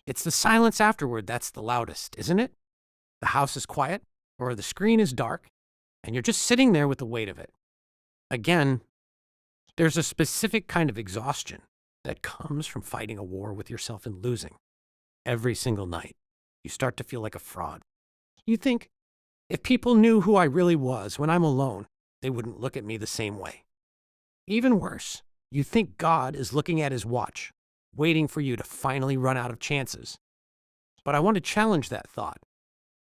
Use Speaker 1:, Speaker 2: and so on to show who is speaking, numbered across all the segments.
Speaker 1: It's the silence afterward that's the loudest, isn't it? The house is quiet, or the screen is dark, and you're just sitting there with the weight of it. Again, there's a specific kind of exhaustion that comes from fighting a war with yourself and losing. Every single night, you start to feel like a fraud. You think, if people knew who I really was when I'm alone, they wouldn't look at me the same way. Even worse, you think God is looking at his watch, waiting for you to finally run out of chances. But I want to challenge that thought.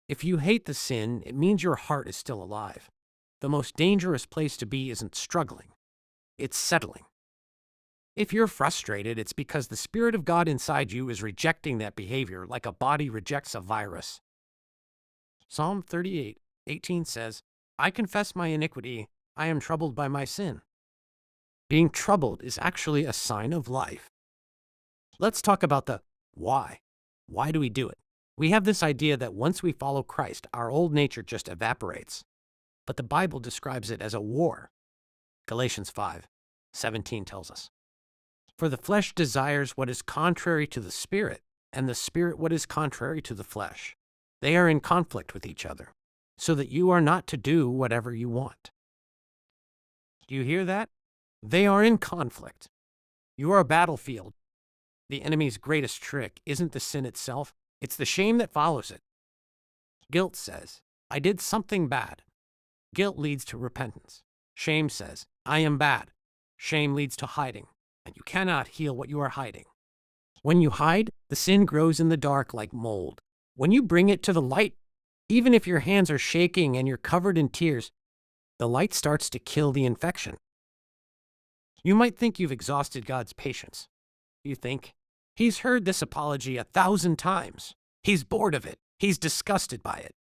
Speaker 1: If you hate the sin, it means your heart is still alive. The most dangerous place to be isn't struggling, it's settling. If you're frustrated, it's because the Spirit of God inside you is rejecting that behavior like a body rejects a virus. Psalm 38:18 says, I confess my iniquity, I am troubled by my sin. Being troubled is actually a sign of life. Let's talk about the why. Why do we do it? We have this idea that once we follow Christ, our old nature just evaporates. But the Bible describes it as a war. Galatians 5:17 tells us, For the flesh desires what is contrary to the Spirit, and the Spirit what is contrary to the flesh. They are in conflict with each other, so that you are not to do whatever you want. Do you hear that? They are in conflict. You are a battlefield. The enemy's greatest trick isn't the sin itself, it's the shame that follows it. Guilt says, I did something bad. Guilt leads to repentance. Shame says, I am bad. Shame leads to hiding, and you cannot heal what you are hiding. When you hide, the sin grows in the dark like mold. When you bring it to the light, even if your hands are shaking and you're covered in tears, the light starts to kill the infection. You might think you've exhausted God's patience. You think, He's heard this apology 1,000 times. He's bored of it. He's disgusted by it.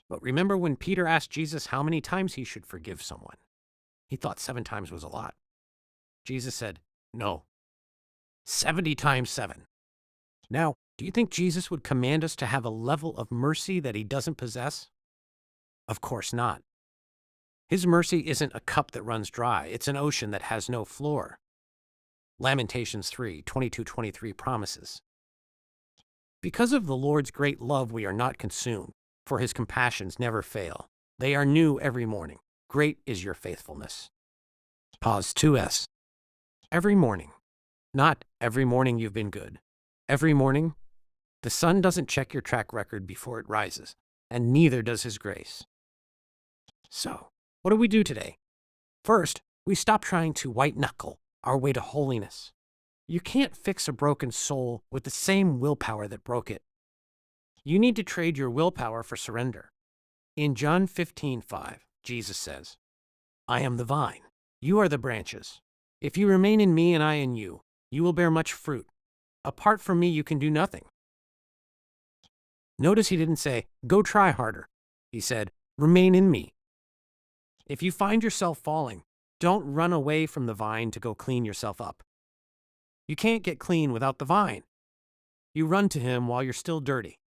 Speaker 1: But remember when Peter asked Jesus how many times he should forgive someone? He thought 7 times was a lot. Jesus said, no, 70 times 7. Now, do you think Jesus would command us to have a level of mercy that he doesn't possess? Of course not. His mercy isn't a cup that runs dry. It's an ocean that has no floor. Lamentations 3:22-23 promises. Because of the Lord's great love, we are not consumed, for his compassions never fail. They are new every morning. Great is your faithfulness. Pause 2S. Every morning. Not every morning you've been good. Every morning, the sun doesn't check your track record before it rises, and neither does his grace. So, what do we do today? First, we stop trying to white-knuckle our way to holiness. You can't fix a broken soul with the same willpower that broke it. You need to trade your willpower for surrender. In John 15:5, Jesus says, I am the vine, you are the branches. If you remain in me and I in you, you will bear much fruit. Apart from me, you can do nothing. Notice he didn't say, go try harder. He said, remain in me. If you find yourself falling, don't run away from the vine to go clean yourself up. You can't get clean without the vine. You run to him while you're still dirty.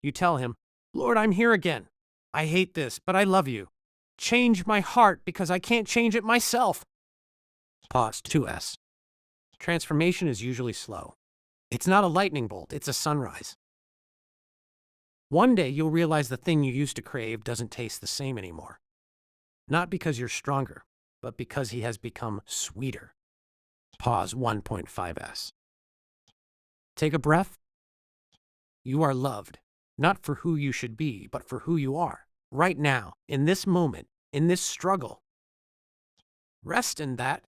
Speaker 1: You tell him, Lord, I'm here again. I hate this, but I love you. Change my heart because I can't change it myself. Pause 2S. Transformation is usually slow. It's not a lightning bolt, it's a sunrise. One day you'll realize the thing you used to crave doesn't taste the same anymore. Not because you're stronger, but because he has become sweeter. Pause 1.5S. Take a breath. You are loved, not for who you should be, but for who you are, right now, in this moment, in this struggle. Rest in that.